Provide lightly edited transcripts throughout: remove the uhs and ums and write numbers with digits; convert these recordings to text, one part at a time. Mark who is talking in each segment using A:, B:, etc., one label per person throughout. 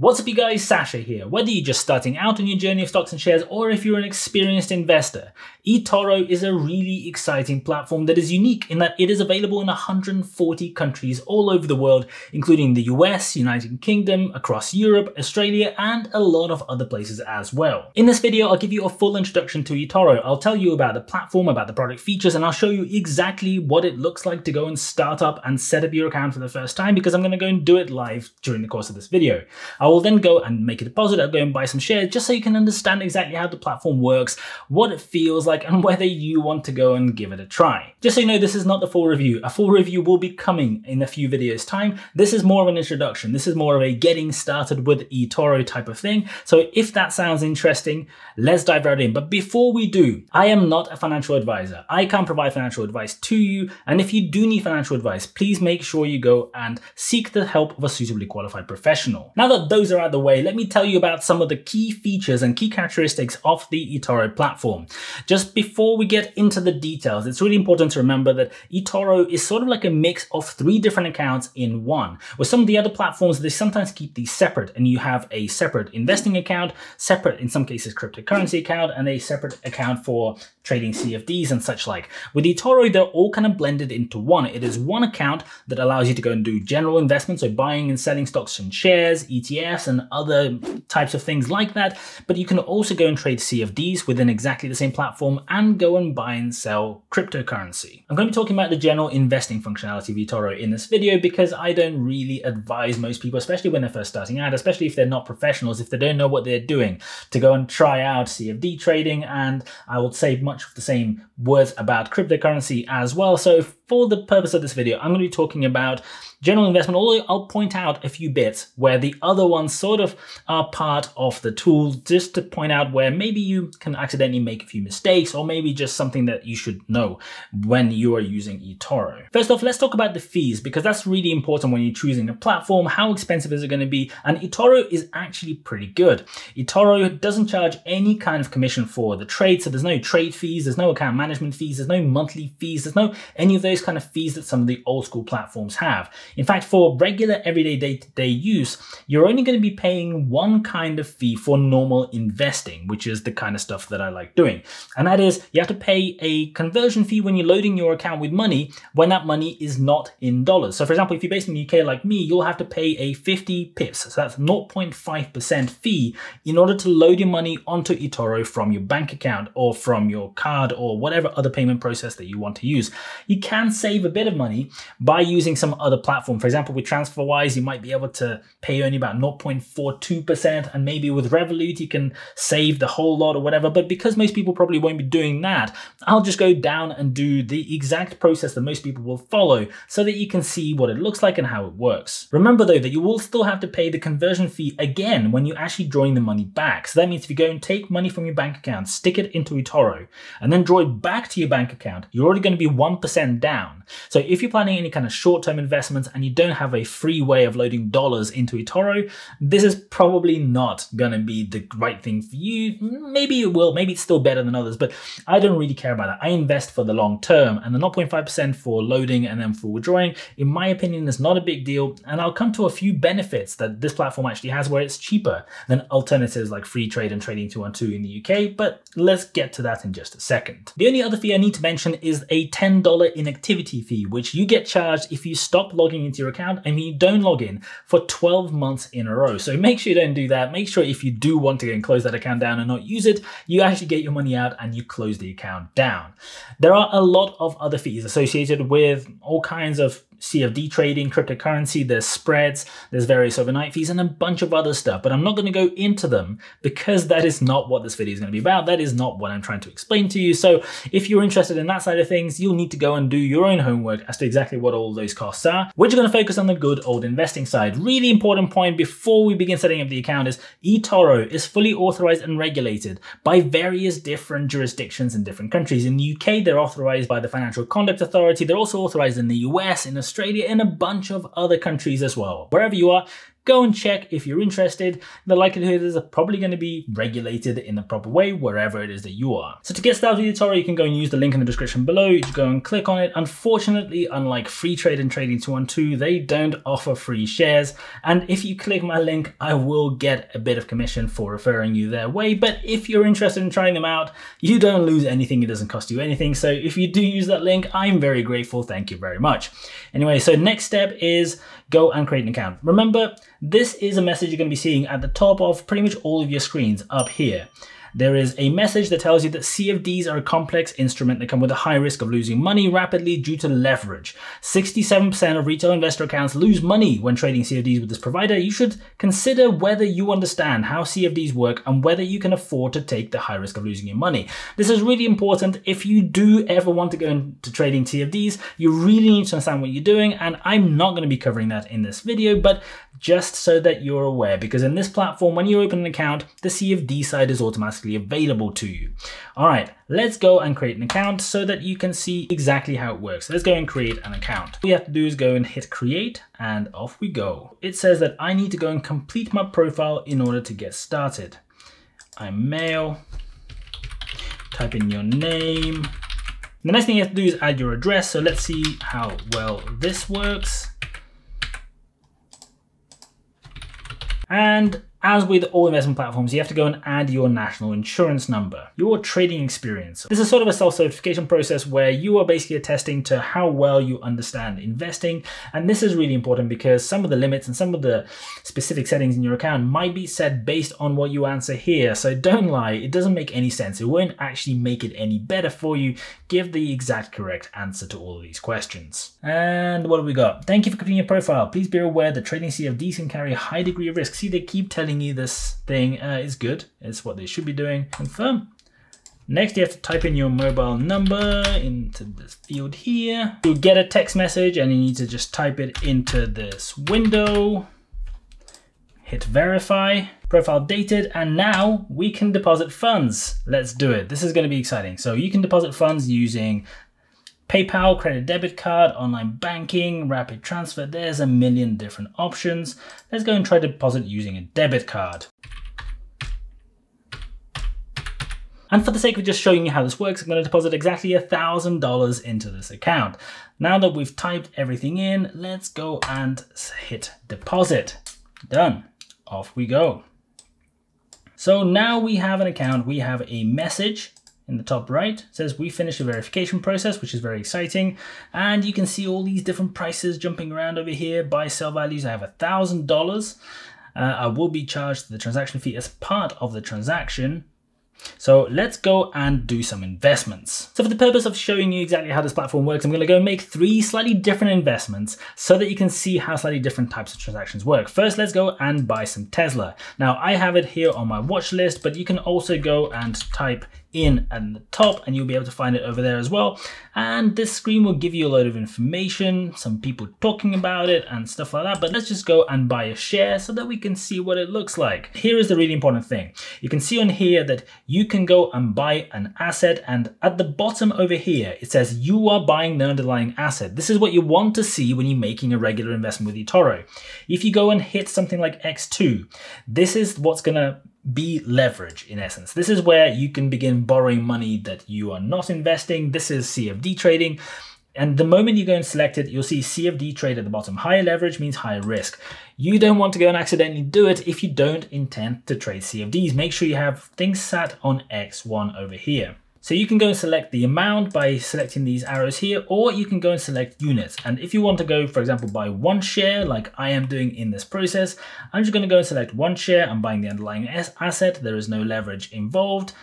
A: What's up you guys, Sasha here. Whether you're just starting out on your journey of stocks and shares or if you're an experienced investor, eToro is a really exciting platform that is unique in that it is available in 140 countries all over the world, including the US, United Kingdom, across Europe, Australia, and a lot of other places as well. In this video, I'll give you a full introduction to eToro. I'll tell you about the platform, about the product features, and I'll show you exactly what it looks like to go and start up and set up your account for the first time, because I'm going to go and do it live during the course of this video. I will then go and make a deposit. I'll go and buy some shares just so you can understand exactly how the platform works, what it feels like, and whether you want to go and give it a try. Just so you know, this is not the full review. A full review will be coming in a few videos time. This is more of an introduction. This is more of a getting started with eToro type of thing. So if that sounds interesting, let's dive right in. But before we do, I am not a financial advisor. I can't provide financial advice to you. And if you do need financial advice, please make sure you go and seek the help of a suitably qualified professional. Now that those are out of the way, let me tell you about some of the key features and key characteristics of the eToro platform. Just before we get into the details, it's really important to remember that eToro is sort of like a mix of 3 different accounts in one. With some of the other platforms, they sometimes keep these separate, and you have a separate investing account, separate, in some cases, cryptocurrency account, and a separate account for trading CFDs and such like. With eToro, they're all kind of blended into one. It is one account that allows you to go and do general investments, so buying and selling stocks and shares, ETFs, and other types of things like that. But you can also go and trade CFDs within exactly the same platform and go and buy and sell cryptocurrency. I'm going to be talking about the general investing functionality of eToro in this video because I don't really advise most people, especially when they're first starting out, especially if they're not professionals, if they don't know what they're doing, to go and try out CFD trading. And I will say much of the same words about cryptocurrency as well. So for the purpose of this video, I'm going to be talking about general investment, although I'll point out a few bits where the other ones sort of are part of the tool, just to point out where maybe you can accidentally make a few mistakes, or maybe just something that you should know when you are using eToro. First off, let's talk about the fees, because that's really important when you're choosing a platform. How expensive is it going to be? And eToro is actually pretty good. eToro doesn't charge any kind of commission for the trade, so there's no trade fees, there's no account management fees, there's no monthly fees, there's no any of those kind of fees that some of the old school platforms have. In fact, for regular everyday day-to-day use, you're only going to be paying one kind of fee for normal investing, which is the kind of stuff that I like doing. And that is, you have to pay a conversion fee when you're loading your account with money when that money is not in dollars. So for example, if you're based in the UK like me, you'll have to pay a 50 pips, so that's 0.5% fee in order to load your money onto eToro from your bank account or from your card or whatever other payment process that you want to use. You can save a bit of money by using some other platform. For example, with TransferWise, you might be able to pay only about 0.42%, and maybe with Revolut, you can save the whole lot or whatever. But because most people probably won't be doing that, I'll just go down and do the exact process that most people will follow so that you can see what it looks like and how it works. Remember though, that you will still have to pay the conversion fee again when you actually drawing the money back. So that means if you go and take money from your bank account, stick it into eToro, and then draw it back to your bank account, you're already going to be 1% down. So if you're planning any kind of short-term investments and you don't have a free way of loading dollars into eToro, this is probably not going to be the right thing for you. Maybe it will, maybe it's still better than others, but I don't really care about that. I invest for the long term, and the 0.5% for loading and then for withdrawing, in my opinion, is not a big deal. And I'll come to a few benefits that this platform actually has where it's cheaper than alternatives like Free Trade and Trading 212 in the UK, but let's get to that in just a second. The only other fee I need to mention is a $10 inactivity fee, which you get charged if you stop logging into your account and you don't log in for 12 months in a row. So make sure you don't do that. Make sure if you do want to go and close that account down and not use it, you actually get your money out and you close the account down. There are a lot of other fees associated with all kinds of CFD trading, cryptocurrency, there's spreads, there's various overnight fees, and a bunch of other stuff, but I'm not going to go into them because that is not what this video is going to be about. That is not what I'm trying to explain to you. So if you're interested in that side of things, you'll need to go and do your own homework as to exactly what all those costs are. We're just going to focus on the good old investing side. Really important point before we begin setting up the account is eToro is fully authorized and regulated by various different jurisdictions in different countries. In the UK, they're authorized by the Financial Conduct Authority. They're also authorized in the US, in Australia, and a bunch of other countries as well. Wherever you are, go and check if you're interested. The likelihood is probably going to be regulated in the proper way wherever it is that you are. So to get started with eToro, you can go and use the link in the description below. You just go and click on it. Unfortunately, unlike Freetrade and Trading 212, they don't offer free shares. And if you click my link, I will get a bit of commission for referring you their way. But if you're interested in trying them out, you don't lose anything. It doesn't cost you anything. So if you do use that link, I'm very grateful. Thank you very much. Anyway, so next step is go and create an account. Remember, this is a message you're going to be seeing at the top of pretty much all of your screens up here. There is a message that tells you that CFDs are a complex instrument that come with a high risk of losing money rapidly due to leverage. 67% of retail investor accounts lose money when trading CFDs with this provider. You should consider whether you understand how CFDs work and whether you can afford to take the high risk of losing your money. This is really important. If you do ever want to go into trading CFDs, you really need to understand what you're doing, and I'm not going to be covering that in this video, but just so that you're aware, because in this platform, when you open an account, the CFD side is automatically available to you. All right, let's go and create an account so that you can see exactly how it works. Let's go and create an account. All you have to do is go and hit create, and off we go. It says that I need to go and complete my profile in order to get started. I'm male, type in your name. The next thing you have to do is add your address. So let's see how well this works. And as with all investment platforms, you have to go and add your national insurance number, your trading experience. This is sort of a self-certification process where you are basically attesting to how well you understand investing. And this is really important because some of the limits and some of the specific settings in your account might be set based on what you answer here. So don't lie, it doesn't make any sense. It won't actually make it any better for you. Give the exact correct answer to all of these questions. And what have we got? Thank you for completing your profile. Please be aware that trading CFDs can carry a high degree of risk. See, they keep telling you this thing is good. It's what they should be doing. Confirm. Next, you have to type in your mobile number into this field here. You'll get a text message and you need to just type it into this window. Hit verify. Profile dated, and now we can deposit funds. Let's do it. This is going to be exciting. So you can deposit funds using PayPal, credit debit card, online banking, rapid transfer. There's a million different options. Let's go and try to deposit using a debit card. And for the sake of just showing you how this works, I'm going to deposit exactly $1,000 into this account. Now that we've typed everything in, let's go and hit deposit. Done. Off we go. So now we have an account. We have a message in the top right. It says we finished the verification process, which is very exciting. And you can see all these different prices jumping around over here. Buy, sell values. I have $1,000. I will be charged the transaction fee as part of the transaction. So let's go and do some investments. So for the purpose of showing you exactly how this platform works, I'm going to go and make 3 slightly different investments so that you can see how slightly different types of transactions work. First, let's go and buy some Tesla. Now I have it here on my watch list, but you can also go and type in at the top and you'll be able to find it over there as well. And this screen will give you a load of information, some people talking about it and stuff like that. But let's just go and buy a share so that we can see what it looks like. Here is the really important thing. You can see on here that you can go and buy an asset, and at the bottom over here, it says you are buying the underlying asset. This is what you want to see when you're making a regular investment with eToro. If you go and hit something like X2, this is what's gonna be leverage in essence. This is where you can begin borrowing money that you are not investing. This is CFD trading. And the moment you go and select it, you'll see CFD trade at the bottom. Higher leverage means higher risk. You don't want to go and accidentally do it if you don't intend to trade CFDs. Make sure you have things sat on X1 over here. So you can go and select the amount by selecting these arrows here, or you can go and select units. And if you want to go, for example, buy 1 share, like I am doing in this process, I'm just going to go and select 1 share. I'm buying the underlying asset. There is no leverage involved.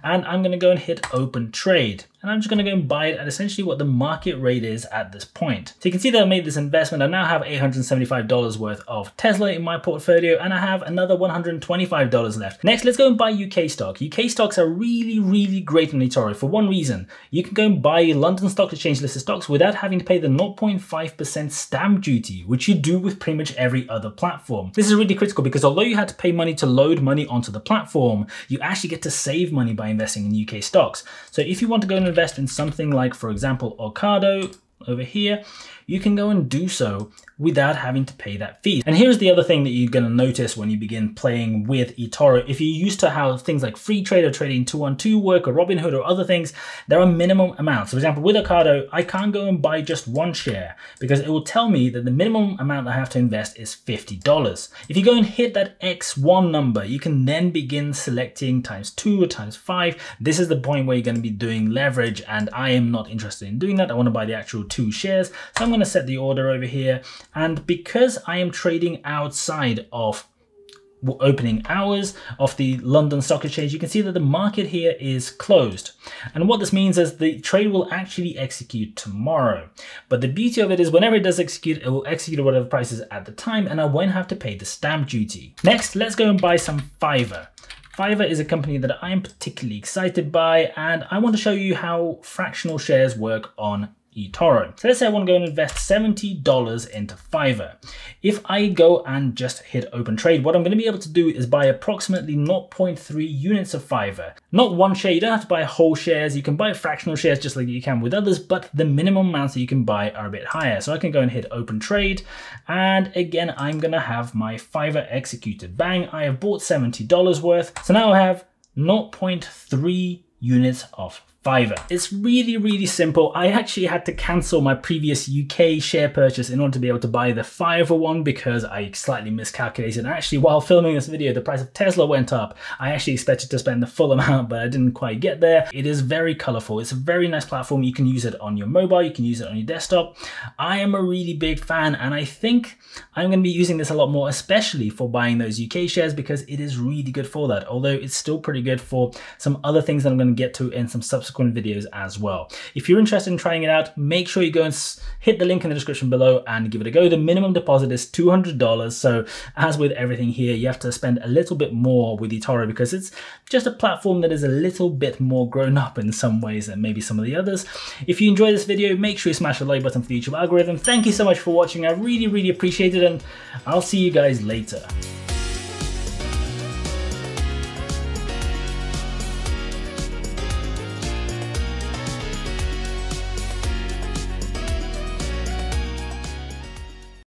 A: And I'm going to go and hit open trade. And I'm just going to go and buy it at essentially what the market rate is at this point. So you can see that I made this investment. I now have $875 worth of Tesla in my portfolio, and I have another $125 left. Next, let's go and buy UK stock. UK stocks are really, really great on eToro for one reason. You can go and buy London Stock Exchange listed stocks without having to pay the 0.5% stamp duty, which you do with pretty much every other platform. This is really critical because although you had to pay money to load money onto the platform, you actually get to save money by investing in UK stocks. So if you want to go and invest in something like, for example, Ocado over here, you can go and do so without having to pay that fee. And here's the other thing that you're gonna notice when you begin playing with eToro. If you're used to how things like free trade or trading 2-on-2 work, or Robinhood or other things, there are minimum amounts. For example, with Ocado, I can't go and buy just one share because it will tell me that the minimum amount I have to invest is $50. If you go and hit that X1 number, you can then begin selecting ×2 or ×5. This is the point where you're gonna be doing leverage, and I am not interested in doing that. I wanna buy the actual 2 shares. So I'm gonna set the order over here. And because I am trading outside of opening hours of the London Stock Exchange, you can see that the market here is closed. And what this means is the trade will actually execute tomorrow. But the beauty of it is whenever it does execute, it will execute at whatever price is at the time, and I won't have to pay the stamp duty. Next, let's go and buy some Fiverr. Fiverr is a company that I am particularly excited by, and I want to show you how fractional shares work on eToro. So let's say I want to go and invest $70 into Fiverr. If I go and just hit open trade, what I'm going to be able to do is buy approximately 0.3 units of Fiverr. Not one share, you don't have to buy whole shares, you can buy fractional shares just like you can with others, but the minimum amounts that you can buy are a bit higher. So I can go and hit open trade, and again, I'm going to have my Fiverr executed. Bang, I have bought $70 worth. So now I have 0.3 units of Fiverr. It's really, really simple. I actually had to cancel my previous UK share purchase in order to be able to buy the Fiverr one because I slightly miscalculated. And actually, while filming this video, the price of Tesla went up. I actually expected to spend the full amount, but I didn't quite get there. It is very colorful. It's a very nice platform. You can use it on your mobile, you can use it on your desktop. I am a really big fan, and I think I'm going to be using this a lot more, especially for buying those UK shares, because it is really good for that. Although it's still pretty good for some other things that I'm going to get to in some subsequent videos as well. If you're interested in trying it out, make sure you go and hit the link in the description below and give it a go. The minimum deposit is $200. So as with everything here, you have to spend a little bit more with eToro because it's just a platform that is a little bit more grown up in some ways than maybe some of the others. If you enjoyed this video, make sure you smash the like button for the YouTube algorithm. Thank you so much for watching. I really, really appreciate it, and I'll see you guys later.